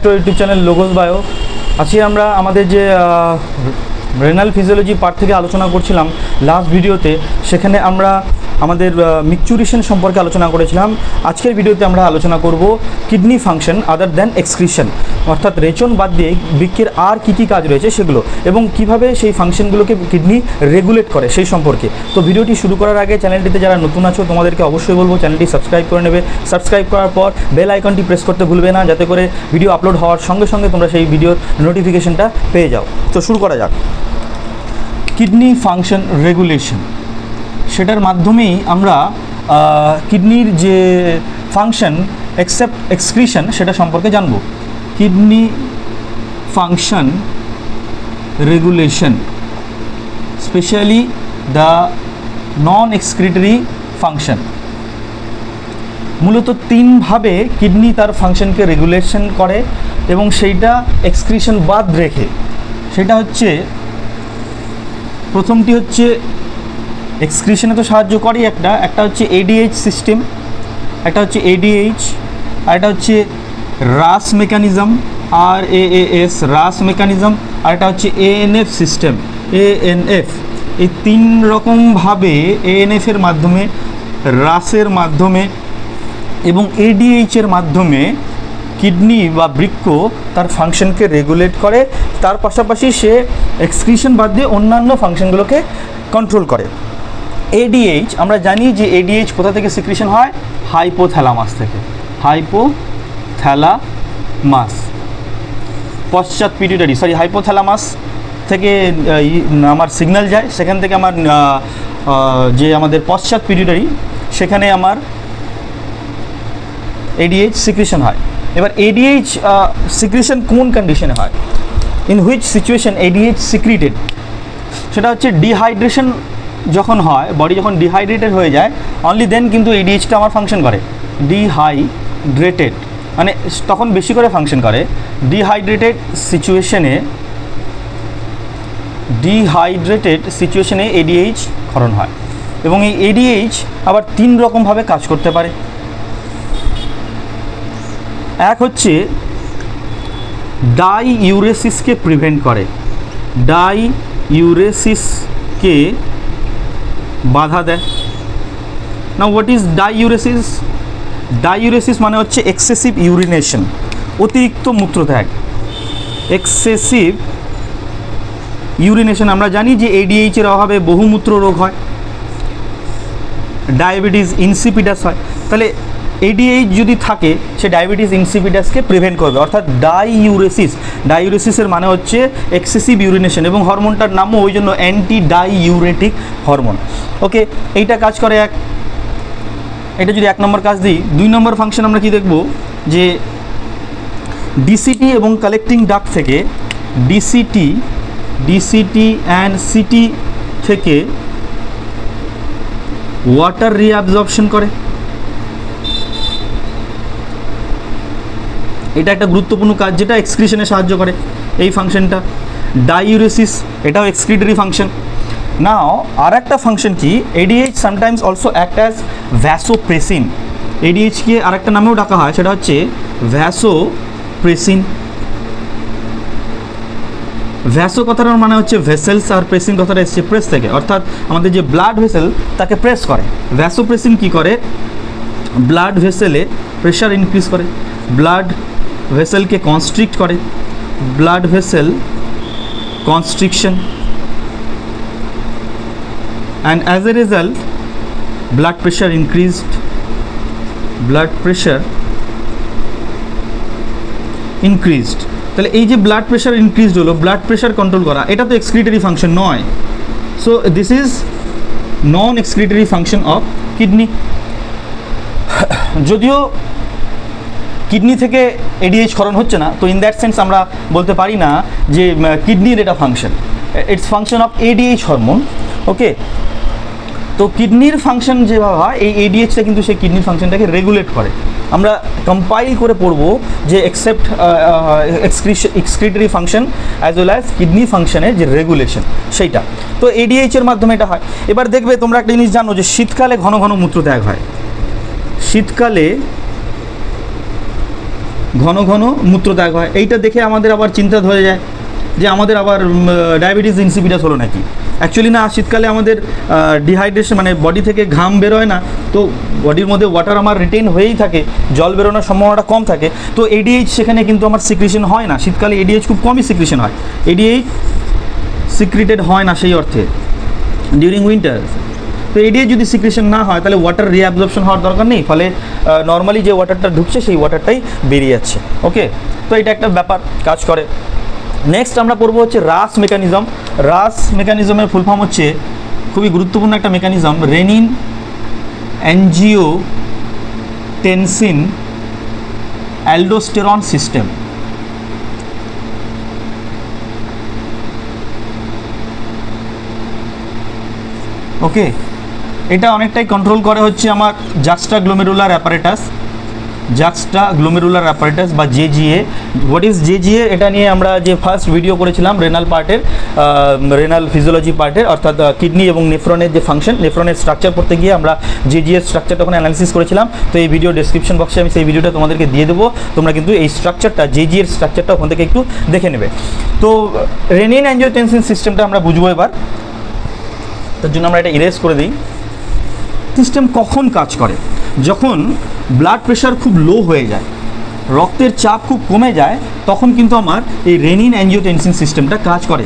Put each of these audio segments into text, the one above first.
Back to YouTube channel logos bio. আজকে আমরা আমাদের যে রেনাল ফিজিওলজি পার্ট থেকে আলোচনা করছিলাম লাস্ট ভিডিওতে, সেখানে আমরা আমাদের মিকচুরেশন সম্পর্কে আলোচনা করেছিলাম। আজকের ভিডিওতে আমরা আলোচনা করব kidney function other than excretion, অর্থাৎ রেচন বাদ দিয়ে বৃক্কের আর কী কী কাজ রয়েছে সেগুলো এবং কিভাবে সেই ফাংশনগুলোকে কিডনি রেগুলেট করে সেই সম্পর্কে। তো ভিডিওটি শুরু করার আগে চ্যানেলটিতে যারা নতুন আছো তোমাদেরকে অবশ্যই বলবো চ্যানেলটি সাবস্ক্রাইব করে নেবে। সাবস্ক্রাইব করার পর বেল আইকনটি প্রেস করতে ভুলবে না, যাতে করে ভিডিও আপলোড হওয়ার সঙ্গে সঙ্গে তোমরা সেই ভিডিওর নোটিফিকেশনটা পেয়ে যাও। তো শুরু করা যাক। কিডনি ফাংশন রেগুলেশন, সেটার মাধ্যমেই আমরা কিডনির যে ফাংশন এক্সেপ্ট এক্সক্রিশন সেটা সম্পর্কে জানব। Kidney function regulation, specially the non excretory function. মূলত তিনভাবে কিডনি তার ফাংশনকে রেগুলেশন করে এবং সেইটা এক্সক্রিশন বাদ রেখে। সেটা হচ্ছে, প্রথমটি হচ্ছে এক্সক্রিশনে তো সাহায্য করে একটা হচ্ছে এডিএইচ সিস্টেম, একটা হচ্ছে এডিএইচ, আর একটা হচ্ছে রাস মেকানিজম, RAAS রাস মেকানিজম, আর একটা হচ্ছে ANF সিস্টেম, ANF। এই তিন রকমভাবে ANF এর মাধ্যমে, রাসের মাধ্যমে এবং এডিএইচের মাধ্যমে কিডনি বা বৃক্ক তার ফাংশনকে রেগুলেট করে। তার পাশাপাশি সে এক্সক্রিশন বাদ দিয়ে অন্যান্য ফাংশনগুলোকে কন্ট্রোল করে। এডিএইচ আমরা জানি যে এডিএইচ কোথা থেকে সিক্রিশন হয়? হাইপোথ্যালামাস থেকে। হাইপোথ্যালামাস, পশ্চাৎ পিটুইটারি, হাইপোথ্যালামাস থেকে আমার সিগন্যাল যায়, সেখান থেকে আমার যে আমাদের পশ্চাৎ পিটুইটারি সেখানে আমার এডিএইচ সিক্রিশন হয়। এবার এডিএইচ সিক্রিশন কোন কন্ডিশনে হয়? In which situation ADH secreted? সেটা হচ্ছে ডিহাইড্রেশন যখন হয়, বডি যখন ডিহাইড্রেটেড হয়ে যায়, অনলি দেন কিন্তু এডিএইচটা আমার ফাংশন করে। ডিহাইড্রেটেড মানে তখন বেশি করে ফাংশন করে। ডিহাইড্রেটেড সিচুয়েশনে এডিএইচ ক্ষরণ হয় এবং এই এডিএইচ আবার তিন রকমভাবে কাজ করতে পারে। এক হচ্ছে ডাইউরেসিসকে প্রিভেন্ট করে, ডাইউরেসিসকে বাধা দেয়। Now what is ডাইউরেসিস? ডাইউরেসিস মানে হচ্ছে এক্সেসিভ ইউরিনেশন, অতিরিক্ত মূত্রত্যাগ। এক্সেসিভ ইউরিনেশন, আমরা জানি যে এডিএইচের অভাবে বহুমূত্র রোগ হয়, ডায়াবেটিস ইনসিপিডাস হয়। তাহলে এডিএইচ যদি থাকে সে ডায়াবেটিস ইনসিপিডাসকে প্রিভেন্ট করবে, অর্থাৎ ডাইউরেসিসের মানে হচ্ছে এক্সেসিভ ইউরিনেশন এবং হরমোনটার নামও ওই জন্য অ্যান্টি ডাইউরেটিক হরমোন। ওকে, এইটা কাজ করে এক। এটা যদি 1 নম্বর কাজ দিই, 2 নম্বর ফাংশন আমরা কি দেখব যে ডিসিটি এবং কালেক্টিং ডাক্ট থেকে, ডিসিটি অ্যান্ড সিটি থেকে ওয়াটার রিঅ্যাবজর্পশন করে। এটা একটা গুরুত্বপূর্ণ কাজ যেটা এক্সক্রিশনে সাহায্য করে এই ফাংশনটা। ডাইউরেসিস এটাও এক্সক্রিটরি ফাংশন। নাও আর একটা ফাংশন কি, ADH sometimes also act as vasopressin. এডিএইচকে আর একটা নামেও ডাকা হয়, সেটা হচ্ছে ভ্যাসোপ্রেসিন। ভ্যাসো কথাটার মানে হচ্ছে ভেসেলস, আর প্রেসিন কথাটা এসছে প্রেস থেকে, অর্থাৎ আমাদের যে ব্লাড ভেসেল তাকে প্রেস করে। ভ্যাসোপ্রেসিন কি করে? ব্লাড ভেসেলে প্রেশার ইনক্রিজ করে, ব্লাড ভেসেলকে কনস্ট্রিক্ট করে, blood vessel constriction, and as a result blood pressure increased, তাহলে এই যে ব্লাড প্রেশার ইনক্রিজড হলো, ব্লাড প্রেশার কন্ট্রোল করা, এটা তো এক্সক্রিটরি ফাংশন নয়। So this is non excretory function of kidney. যদিও কিডনি থেকে এডিএইচ ক্ষরণ হচ্ছে না, তো ইন দ্যাট সেন্স আমরা বলতে পারি না যে কিডনির এটা function, it's function of ADH hormone. Okay, তো কিডনির ফাংশন যেভাবে হয়, এই এডিএইচটা কিন্তু সেই কিডনির ফাংশনটাকে রেগুলেট করে। আমরা কম্পাইল করে পড়বো যে except excretory function as well as kidney ফাংশনের যে রেগুলেশন সেইটা, তো এডিএইচের মাধ্যমে এটা হয়। এবার দেখবে তোমরা একটা জিনিস জানো যে শীতকালে ঘন ঘন মূত্রত্যাগ হয়। শীতকালে ঘন ঘন মূত্রত্যাগ হয়। এইটা দেখে আমাদের আবার চিন্তা ধরে যায় যে আমাদের আবার ডায়াবেটিস ইনসিপিটাস হলো নাকি। অ্যাকচুয়ালি না, শীতকালে আমাদের ডিহাইড্রেশন মানে বডি থেকে ঘাম বেরোয় না, তো বডির মধ্যে ওয়াটার আমার রিটেইন হয়েই থাকে, জল বেরোনোর সম্ভাবনাটা কম থাকে, তো এডিএইচ সেখানে কিন্তু আমার সিক্রিশন হয় না। শীতকালে এডিএইচ খুব কমই সিক্রিশন হয়, এডিএইচ সিক্রিটেড হয় না সেই অর্থে ডিউরিং উইন্টার। তো এডিএইচ যদি সিক্রিশন না হয় তাহলে ওয়াটার রিঅ্যাবজর্পশন হওয়ার দরকার নেই, ফলে নর্মালি যে ওয়াটারটা ঢুকছে সেই ওয়াটারটাই বেরিয়ে যাচ্ছে। ওকে, তো এটা একটা ব্যাপার কাজ করে। নেক্সট আমরা পড়বো হচ্ছে রাস মেকানিজম। রাস মেকানিজমের ফুল ফর্ম হচ্ছে, খুবই গুরুত্বপূর্ণ একটা mechanism, renin angiotensin aldosterone system. Okay, এটা অনেকটাই কন্ট্রোল করে হচ্ছে আমার জাক্সটাগ্লোমেরুলার অ্যাপারেটাস, জাক্সটাগ্লোমেরুলার অ্যাপারেটাস বা জেজিএ। What is জেজিএ? এটা নিয়ে আমরা যে ফার্স্ট ভিডিও করেছিলাম রেনাল পার্টের, রেনাল ফিজিওলজি পার্টের, অর্থাৎ কিডনি এবং নেফ্রনের যে ফাংশন, নেফ্রনের স্ট্রাকচার পড়তে গিয়ে আমরা জেজিএর স্ট্রাকচারটা ওখানে অ্যানালিসিস করেছিলাম। তো এই ভিডিও ডেসক্রিপশন বক্সে আমি সেই ভিডিওটা তোমাদেরকে দিয়ে দেবো, তোমরা কিন্তু এই স্ট্রাকচারটা, জেজিএর স্ট্রাকচারটা ওখান থেকে একটু দেখে নেবে। তো রেনিন অ্যাঞ্জিওটেনসিন সিস্টেমটা আমরা বুঝবো এবার, তার জন্য আমরা এটা ইরেজ করে দিই। সিস্টেম কখন কাজ করে? যখন ব্লাড প্রেশার খুব লো হয়ে যায়, রক্তের চাপ খুব কমে যায়, তখন কিন্তু আমার এই রেনিন অ্যাঞ্জিওটেনসিন সিস্টেমটা কাজ করে।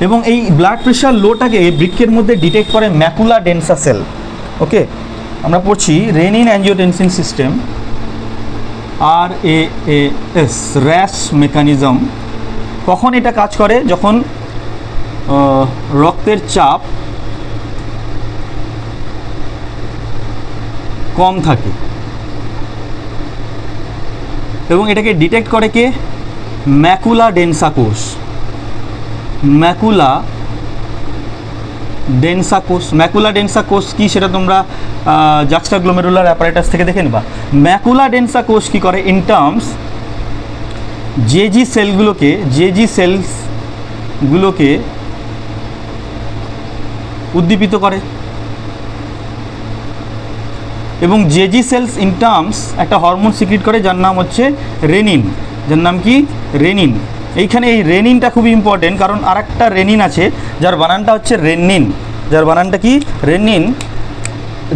এবং এই ব্লাড প্রেশার লোটাকে বৃক্কের মধ্যে ডিটেক্ট করে ম্যাকুলা ডেন্সা সেল। ওকে, আমরা পড়ছি renin angiotensin system, RAAS, rash mechanism. কখন এটা কাজ করে? যখন রক্তের চাপ কম থাকে, এবং এটাকে ডিটেক্ট করে কে? ম্যাকুলা ডেন্সা কোষ। ম্যাকুলা ডেন্সা কোষ, ম্যাকুলা ডেন্সা কোষ কি সেটা তোমরা জাক্সটাগ্লোমেরুলার অ্যাপারেটাস থেকে দেখে নেবা। ম্যাকুলা ডেন্সা কোষ কি করে? ইন টার্মস জেজি সেলসগুলোকে উদ্দীপিত করে, এবং জেজি সেলস ইন টার্মস একটা হরমোন সিক্রিট করে যার নাম হচ্ছে রেনিন। যার নাম কি? রেনিন। এইখানে এই রেনিনটা খুবই ইম্পর্টেন্ট, কারণ আর একটা রেনিন আছে যার বানানটা হচ্ছে রেনিন। যার বানানটা কি? রেনিন,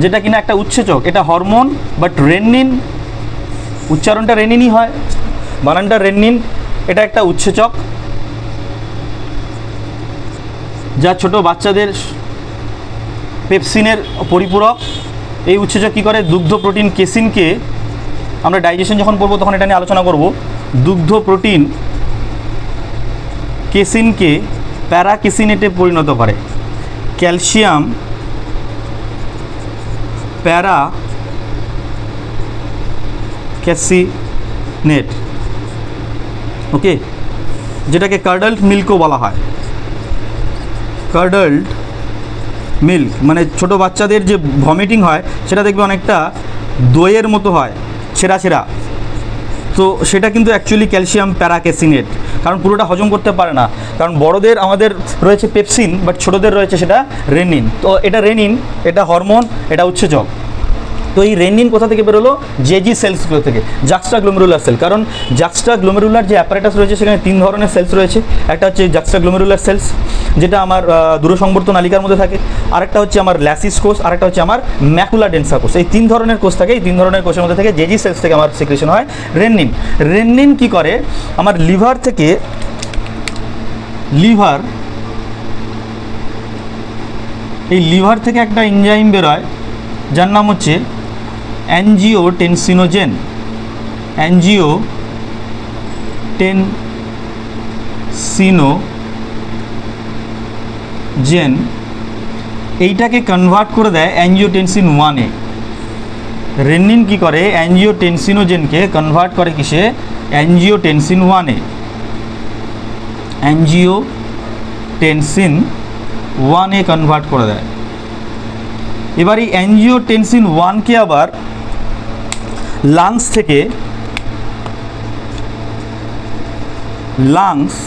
যেটা কিনা একটা উৎসেচক। এটা হরমোন, বাট রেনিন উচ্চারণটা রেনিনই হয়, বানানটা রেনিন। এটা একটা উৎসেচক যা ছোট বাচ্চাদের পেপসিনের পরিপূরক। এই উৎসেচক কী করে? দুগ্ধ প্রোটিন কেসিনকে, আমরা ডাইজেশন যখন পড়বো তখন এটা নিয়ে আলোচনা করব, দুগ্ধ প্রোটিন কেসিনকে প্যারাকেসিনেটে পরিণত করে। ক্যালসিয়াম প্যারাকেসিনেট, ওকে, যেটাকে কার্ডাল্ড মিল্কও বলা হয়। কার্ডাল্ড মিল্ক মানে ছোটো বাচ্চাদের যে ভমিটিং হয় সেটা দেখবে অনেকটা দইয়ের মতো হয়, ছেঁড়া ছেঁড়া। তো সেটা কিন্তু অ্যাকচুয়ালি ক্যালসিয়াম প্যারাকেসিনেট, কারণ পুরোটা হজম করতে পারে না। কারণ বড়দের আমাদের রয়েছে পেপসিন, বাট ছোটোদের রয়েছে সেটা রেনিন। তো এটা রেনিন, এটা হরমোন, এটা উৎসেচক। তো এই রেনিন কোথা থেকে বেরোলো? জেজি সেলসগুলো থেকে, জাক্সটাগ্লোমেরুলার সেল। কারণ জাক্সটাগ্লোমেরুলার যে অ্যাপারেটাস রয়েছে সেখানে তিন ধরনের সেলস রয়েছে। একটা হচ্ছে জাক্সটাগ্লোমেরুলার সেলস, যেটা আমার দূরসংবর্ত নালিকার মধ্যে থাকে। আরেকটা হচ্ছে আমার ল্যাসিস কোষ, আরেকটা হচ্ছে আমার ম্যাকুলা ডেন্সা কোষ। এই তিন ধরনের কোষ থাকে। এই তিন ধরনের কোষের মধ্যে থেকে জেজি সেলস থেকে আমার সিক্রেশন হয় রেনিন। রেনিন কি করে? আমার লিভার থেকে, এই লিভার থেকে একটা এনজাইম বেরোয় যার নাম হচ্ছে অ্যাঞ্জিওটেনসিনোজেন। অ্যাঞ্জিওটেনসিনোজেন এইটাকে কনভার্ট করে দেয় অ্যাঞ্জিওটেনসিন 1-এ। রেনিন কি করে? অ্যাঞ্জিওটেনসিনোজেনকে কনভার্ট করে কিসে? অ্যাঞ্জিওটেনসিন 1-এ। অ্যাঞ্জিওটেনসিন 1-এ কনভার্ট করে দেয়। এবার এই অ্যাঞ্জিওটেনসিন 1-কে আবার লাংস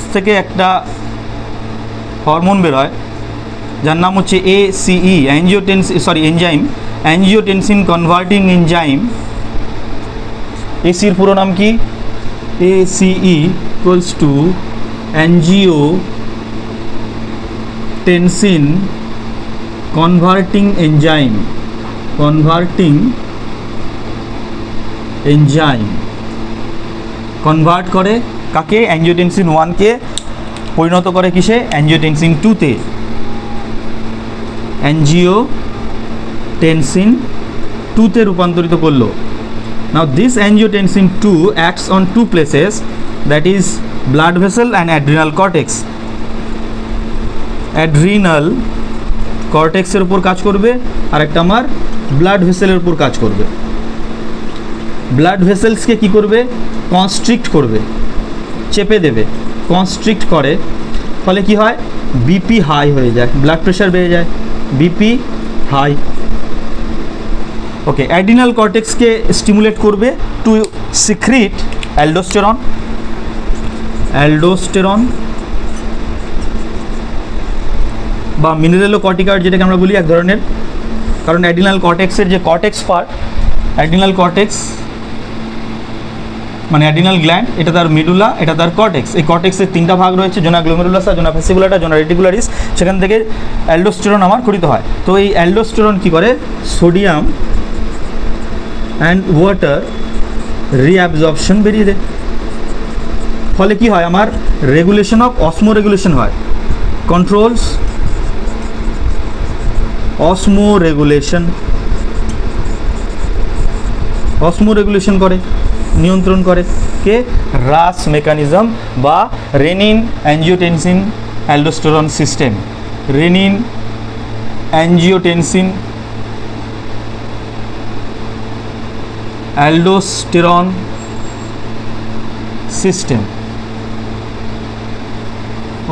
থেকে হরমোন বেরোয় যার নাম হচ্ছে ACE, অ্যাঞ্জিওটেনসিন কনভার্টিং এনজাইম। এসির পুরো নাম কি? ACE equals to angiotensin converting enzyme. Convert করে কাকে? অ্যাঞ্জিওটেনসিন 1-কে পরিণত করে কিসে? অ্যাঞ্জিওটেনসিন 2-তে। অ্যাঞ্জিওটেনসিন 2-তে রূপান্তরিত করলো। Now this angiotensin 2 acts on two places, that is blood vessel and adrenal cortex. Adrenal cortex এর উপর কাজ করবে, আর একটা আমার ব্লাড ভেসেলের উপর কাজ করবে। ব্লাড ভেসেলসকে কি করবে? কনস্ট্রিক্ট করবে, চেপে দেবে। কনস্ট্রিক্ট করে ফলে কি হয়? বিপি হাই হয়ে যায়, ব্লাড প্রেশার বেড়ে যায়, বিপি হাই। ওকে, অ্যাড্রিনাল কর্টেক্সকে স্টিমুলেট করবে টু সিক্রিট অ্যালডোস্টেরন বা মিনারেলোকর্টিকয়েড, যেটাকে আমরা বলি এক ধরনের। কারণ অ্যাড্রিনাল কর্টেক্সের যে কর্টেক্স পার্ট, অ্যাড্রিনাল কর্টেক্স মানে অ্যাড্রিনাল গ্ল্যান্ড, এটা তার মিডুলা, এটা তার কর্টেক্স। এই কর্টেক্সের 3টা ভাগ রয়েছে, জোনা গ্লোমেরুলাসা, জোনা ফেসিকুলাটা, জোনা রেটিকুলারিস। সেখান থেকে অ্যালডোস্টেরন আমার খরিত হয়। তো এই অ্যালডোস্টেরন কী করে? সোডিয়াম অ্যান্ড ওয়াটার রিঅ্যাবজর্পশন বেরিয়ে দেয়। ফলে কি হয়? আমার রেগুলেশন অফ অসমোরেগুলেশন হয়, কন্ট্রোলস অসমোরেগুলেশন করে, নিয়ন্ত্রণ করে কে? রাস মেকানিজম বা renin angiotensin aldosterone system. Renin angiotensin aldosterone system.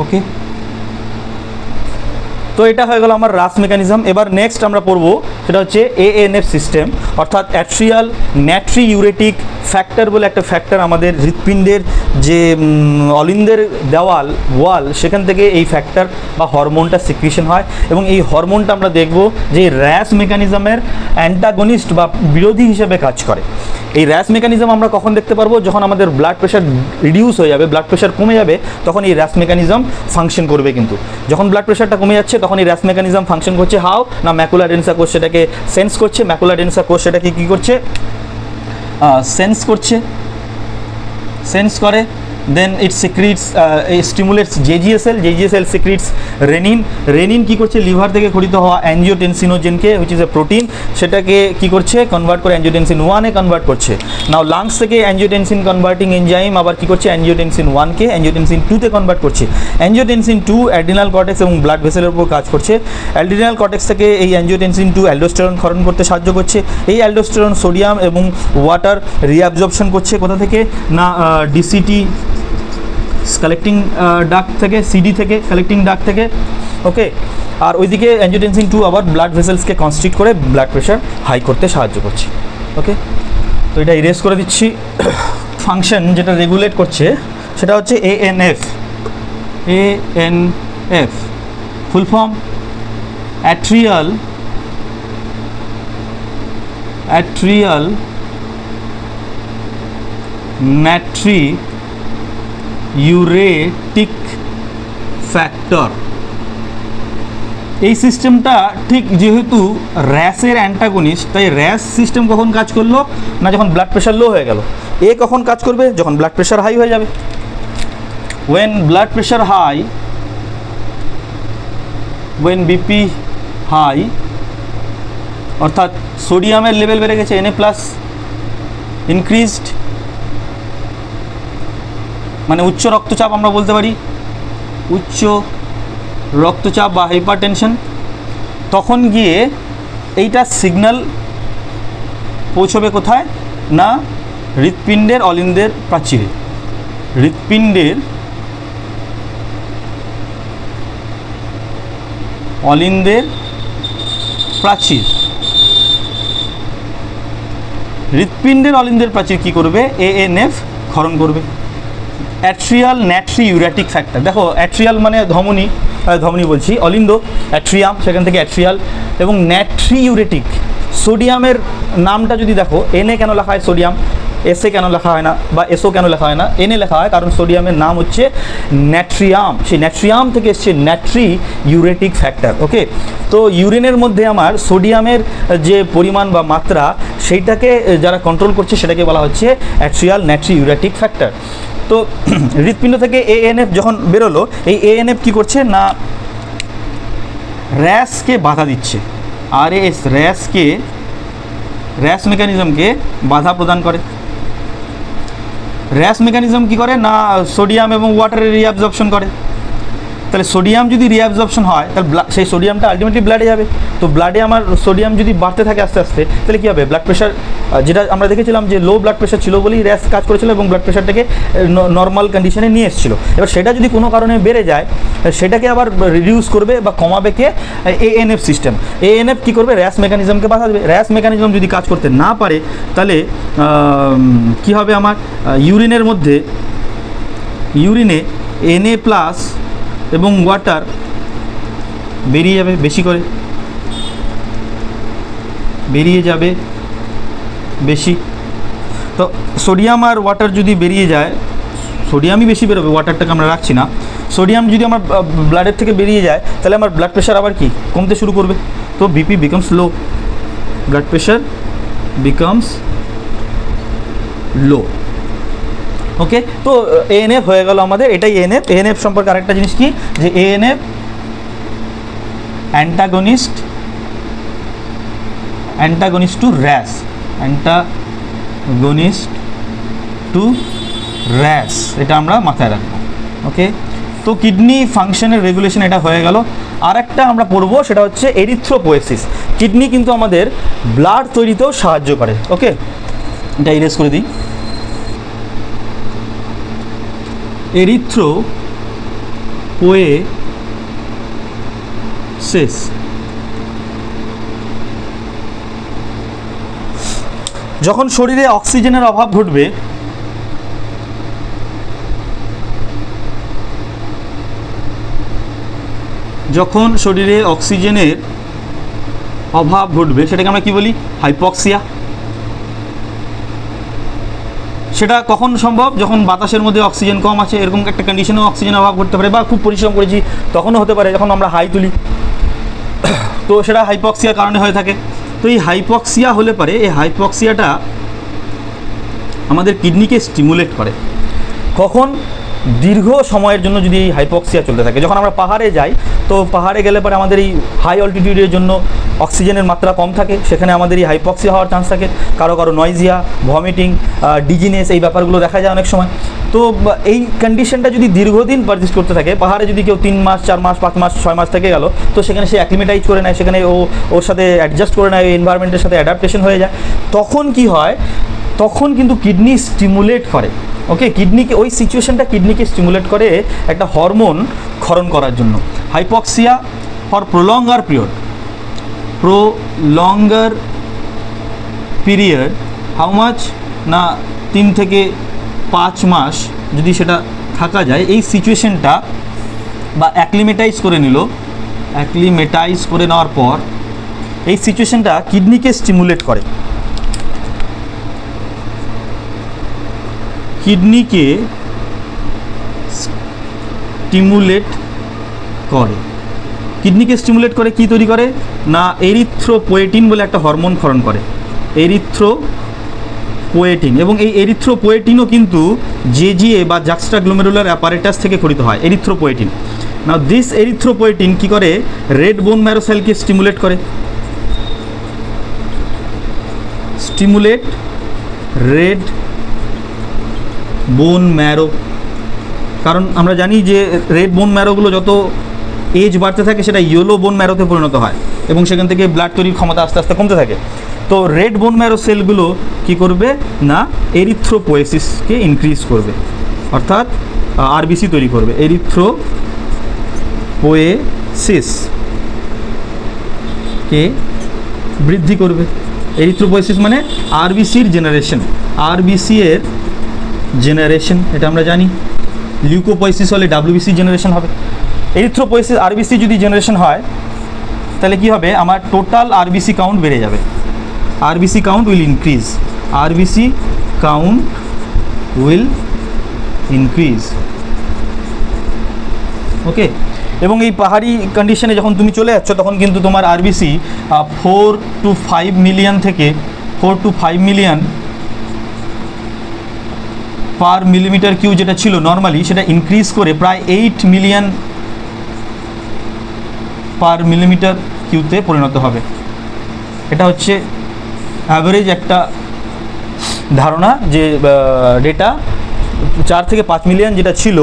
Okay, তো এটা হয়ে গেল আমার রাস মেকানিজম। এবার নেক্সট আমরা পড়ব সেটা হচ্ছে ANF সিস্টেম, অর্থাৎ অ্যাট্রিয়াল নাট্রিইউরেটিক ফ্যাক্টর বলে একটা ফ্যাক্টর আমাদের হৃৎপিণ্ডের যে অলিন্দের ওয়াল সেখান থেকে এই ফ্যাক্টর বা হরমোনটা সিক্রিশন হয়। এবং এই হরমোনটা আমরা দেখব যে র্যাস মেকানিজমের অ্যান্টাগনিস্ট বা বিরোধী হিসেবে কাজ করে। এই র্যাস মেকানিজম আমরা কখন দেখতে পারবো? যখন আমাদের ব্লাড প্রেশার রিডিউস হয়ে যাবে, ব্লাড প্রেশার কমে যাবে, তখন এই র্যাস মেকানিজম ফাংশন করবে। কিন্তু যখন ব্লাড প্রেশারটা কমে যাচ্ছে তখন এই র্যাস মেকানিজম ফাংশন করছে হাও না, ম্যাকুলার এডেনসা কোষ সেটাকে সেন্স করছে, ম্যাকুলার এডেনসা কোষ সেটাকে কী করছে? সেন্স করে। দেন ইট সিক্রিটস স্টিমুলেটস JGSL সিক্রিটস রেনিন কী করছে? লিভার থেকে খরিত হওয়া অ্যাঞ্জিওটেনসিনোজেনকে, হুইচ ইজ এ প্রোটিন, সেটাকে কী করছে? কনভার্ট করে অ্যাঞ্জিওটেনসিন 1-এ কনভার্ট করছে। নাও লাংস থেকে অ্যাঞ্জিওটেনসিন কনভার্টিং এনজাইম আবার কী করছে? অ্যাঞ্জিওটেনসিন 1-কে অ্যাঞ্জিওটেনসিন 2-তে কনভার্ট করছে। অ্যাঞ্জিওটেনসিন 2 অ্যাড্রিনাল কর্টেক্স এবং ব্লাড ভেসেলের উপর কাজ করছে। অ্যাড্রিনাল কর্টেক্স থেকে এই অ্যাঞ্জিওটেনসিন 2 অ্যালডোস্টেরন ক্ষরণ করতে সাহায্য করছে। এই অ্যালডোস্টেরন সোডিয়াম এবং ওয়াটার রিঅ্যাবজর্পশন করছে কোথা থেকে? না, DCT কালেক্টিং ডাক্ট থেকে, CD থেকে, কালেক্টিং ডাক্ট থেকে। ওকে, আর ওইদিকে অ্যাঞ্জিওটেনসিন 2 আবার ব্লাড ভেসেলসকে কনস্ট্রিক্ট করে ব্লাড প্রেশার হাই করতে সাহায্য করছে। ওকে, তো এটা ইরেজ করে দিচ্ছি। ফাংশন যেটা রেগুলেট করছে সেটা হচ্ছে ANF। Full form atrial natriuretic factor. এই সিস্টেমটা ঠিক যেহেতু র্যাসের অ্যান্টাগনিস্ট, তাই র্যাস সিস্টেম কখন কাজ করলো? না, যখন ব্লাড প্রেশার লো হয়ে গেল। কখন কাজ করবে? যখন ব্লাড প্রেশার হাই হয়ে যাবে। when BP হাই, অর্থাৎ সোডিয়ামের লেভেল বেড়ে গেছে, Na+ ইনক্রিজড, মানে উচ্চ রক্তচাপ আমরা বলতে পারি, উচ্চ রক্তচাপ বা হাইপারটেনশন। তখন গিয়ে এইটা সিগন্যাল পৌঁছবে কোথায়? না, হৃৎপিণ্ডের অলিন্দের প্রাচীরে। হৃৎপিণ্ডের অলিন্দের প্রাচীর। হৃৎপিণ্ডের অলিন্দের প্রাচীর কী করবে? ANF ক্ষরণ করবে, অ্যাট্রিয়াল নাট্রিইউরেটিক ফ্যাক্টর। দেখো, অ্যাট্রিয়াল মানে ধমনী বলছি, অলিন্দ, অ্যাট্রিয়াম, সেখান থেকে অ্যাট্রিয়াল, এবং নাট্রিইউরেটিক। সোডিয়ামের নামটা যদি দেখো, Na কেন লেখা হয় সোডিয়াম? এসে কেন লেখা হয় না বা এসও কেন লেখা হয় না, এনে লেখা হয়, কারণ সোডিয়ামের নাম হচ্ছে ন্যাট্রিয়াম। সেই ন্যাট্রিয়াম থেকে এসছে ন্যাট্রি ইউরেটিক ফ্যাক্টর। ওকে, তো ইউরিনের মধ্যে আমার সোডিয়ামের যে পরিমাণ বা মাত্রা সেইটাকে যারা কন্ট্রোল করছে সেটাকে বলা হচ্ছে অ্যাট্রিয়াল ন্যাট্রি ইউরেটিক ফ্যাক্টর। তো হৃৎপিণ্ড থেকে এএনএফ যখন বেরোলো, এই এএনএফ কী করছে না র্যাসকে বাধা দিচ্ছে, আরএস র্যাস মেকানিজমকে বাধা প্রদান করে। র্যাস মেকানিজম কী করে না সোডিয়াম এবং ওয়াটারের রিঅ্যাবজর্পশন করে। তাহলে সোডিয়াম যদি রিঅ্যাবজর্পশন হয় তাহলে সেই সোডিয়ামটা আলটিমেটলি ব্লাডে যাবে। তো ব্লাডে আমার সোডিয়াম যদি বাড়তে থাকে আস্তে আস্তে, তাহলে কী হবে, ব্লাড প্রেশার, যেটা আমরা দেখেছিলাম যে লো ব্লাড প্রেশার ছিল বলেই র্যাস কাজ করেছিল এবং ব্লাড প্রেশারটাকে নর্মাল কন্ডিশনে নিয়ে এসেছিলো। এবার সেটা যদি কোনো কারণে বেড়ে যায়, সেটাকে আবার রিডিউস করবে বা কমাবে কে, এএনএফ সিস্টেম। এএনএফ কী করবে, র্যাস মেকানিজমকে বাধা দেবে। র্যাস মেকানিজম যদি কাজ করতে না পারে তাহলে কী হবে, আমার ইউরিনে Na+ এবং ওয়াটার বেরিয়ে যাবে, বেশি করে বেরিয়ে যাবে বেশি। তো সোডিয়াম আর ওয়াটার যদি বেরিয়ে যায়, সোডিয়ামই বেশি বেরোবে, ওয়াটারটাকে আমরা রাখছি না। সোডিয়াম যদি আমার ব্লাডের থেকে বেরিয়ে যায় তাহলে আমার ব্লাড প্রেশার আবার কি কমতে শুরু করবে। তো বিপি বিকামস লো, ব্লাড প্রেশার বিকামস লো। ওকে, তো এএনএফ হয়ে গেল আমাদের, এটাই এএনএফ। এএনএফ সম্পর্কে আরেকটা জিনিস কি, যে এএনএফ অ্যান্টাগনিস্ট টু র্যাস, এটা আমরা মাথায় রাখবো। ওকে, তো কিডনি ফাংশনের রেগুলেশন এটা হয়ে গেল। আর একটা আমরা পড়বো, সেটা হচ্ছে এরিথ্রোপোয়েসিস। কিডনি কিন্তু আমাদের ব্লাড তৈরিতেও সাহায্য করে। ওকে, এটা ইরেজ করে দিই। এরিথ্রোপোয়েসিস যখন শরীরে অক্সিজেনের অভাব ঘটবে, সেটাকে আমরা কি বলি, হাইপক্সিয়া। সেটা কখন সম্ভব, যখন বাতাসের মধ্যে অক্সিজেন কম আছে, এরকম একটা কন্ডিশনেও অক্সিজেনের অভাব ঘটতে পারে, বা খুব পরিশ্রম করেছি তখনও হতে পারে, যখন আমরা হাই তুলি, তো সেটা হাইপক্সিয়ার কারণে হয়ে থাকে। তো এই হাইপক্সিয়া হলে পারে, এই হাইপক্সিয়াটা আমাদের কিডনিকে স্টিমুলেট করে। কখন, দীর্ঘ সময়ের জন্য যদি এই হাইপক্সিয়া চলতে থাকে। যখন আমরা পাহাড়ে যাই, তো পাহাড়ে গেলে পরে আমাদের এই হাই অল্টিটিউডের জন্য অক্সিজেনের মাত্রা কম থাকে, সেখানে আমাদের এই হাইপক্সিয়া হওয়ার চান্স থাকে। কারো নয়েজিয়া, ভমিটিং, ডিজিনেস, এই ব্যাপারগুলো দেখা যায় অনেক সময়। তো এই কন্ডিশনটা যদি দীর্ঘদিন পারসিস্ট করতে থাকে, পাহাড়ে যদি কেউ 3 মাস 4 মাস 5 মাস 6 মাস থেকে গেল, তো সেখানে সে অ্যাক্লিমেটাইজ করে নেয়, সেখানে ওর সাথে অ্যাডজাস্ট করে নেয়, ওই এনভায়রনমেন্টের সাথে অ্যাডাপ্টেশন হয়ে যায়। তখন কি হয়, তখন কিন্তু কিডনি স্টিমুলেট করে। ওকে, কিডনিকে, ওই সিচুয়েশনটা কিডনিকে স্টিমুলেট করে একটা হরমোন ক্ষরণ করার জন্য। Hypoxia for prolonged period, how much না 3 থেকে 5 মাস যদি সেটা থাকা যায়, এই সিচুয়েশনটা বা অ্যাক্লিমেটাইজ করে নেওয়ার পর এই সিচুয়েশনটা কিডনিকে স্টিমুলেট করে। কিডনিকে স্টিমুলেট করে কি তৈরি করে না, এরিথ্রোপোয়েটিন বলে একটা হরমোন ক্ষরণ করে, এরিথ্রোপোয়েটিন। এবং এই এরিথ্রোপোয়েটিনও কিন্তু জেজিএ বা জাক্সটাগ্লোমেরুলার অ্যাপারেটাস থেকে ক্ষরিত হয়, এরিথ্রোপোয়েটিন। নাও দিস এরিথ্রোপোয়েটিন কি করে, রেড বোন ম্যারো সেলকে স্টিমুলেট করে, রেড বোন ম্যারো। কারণ আমরা জানি যে রেড বোন ম্যারোগুলো যত এজ বাড়তে থাকে সেটা ইয়েলো বোন ম্যারোতে পরিণত হয় এবং সেখান থেকে ব্লাড তৈরির ক্ষমতা আস্তে আস্তে কমতে থাকে। তো রেড বোন ম্যারো সেলগুলো কি করবে না, এরিথ্রোপোয়েসিসকে ইনক্রিজ করবে, অর্থাৎ আরবিসি তৈরি করবে। এরিথ্রোপোয়েসিসকে বৃদ্ধি করবে। এরিথ্রোপোয়েসিস মানে আরবিসির জেনারেশন, এটা আমরা জানি। লিউকোপোয়েসিস হলে ডাব্লিউবিসি জেনারেশন হবে। এরিথ্রোপোয়েসিস আরবিসি যদি জেনারেশন হয় তাহলে কি হবে, আমার টোটাল আরবিসি কাউন্ট বেড়ে যাবে, RBC count will increase, RBC count will increase. ওকে, এবং এই পাহাড়ি কন্ডিশনে যখন তুমি চলে যাচ্ছ তখন কিন্তু তোমার আরবিসি 4 to 5 মিলিয়ন থেকে 4 to 5 million per millimetre cube যেটা ছিল নর্মালি, সেটা ইনক্রিজ করে প্রায় 8 মিলিয়ন পার মিলিমিটার কিউতে পরিণত হবে। এটা হচ্ছে অ্যাভারেজ একটা ধারণা, যে ডেটা 4 থেকে 5 মিলিয়ন যেটা ছিল,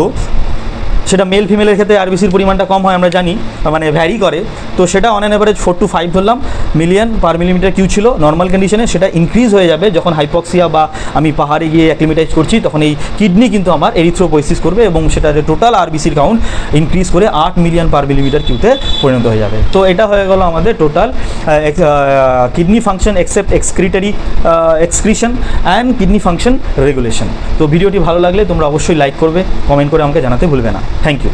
সেটা মেল ফিমেলের ক্ষেত্রে আরবিসির পরিমাণটা কম হয় আমরা জানি, মানে ভ্যারি করে। তো সেটা অন অ্যান অ্যাভারেজ 4 to 5 ধরলাম মিলিয়ন পার মিলিমিটার কিউ ছিল নর্মাল কন্ডিশনে। সেটা ইনক্রিজ হয়ে যাবে যখন হাইপক্সিয়া বা আমি পাহাড়ে গিয়ে অ্যাক্লিমেটাইজ করছি, তখন এই কিডনি কিন্তু আমার এরিথ্রোপোয়েসিস করবে এবং সেটার টোটাল আরবিসির কাউন্ট ইনক্রিজ করে 8 মিলিয়ন পার মিলিমিটার কিউতে পরিণত হয়ে যাবে। তো এটা হয়ে গেল আমাদের total kidney function except excretion and kidney function regulation. তো ভিডিওটি ভালো লাগলে তোমরা অবশ্যই লাইক করবে, কমেন্ট করে আমাকে জানাতে ভুলবে না। Thank you.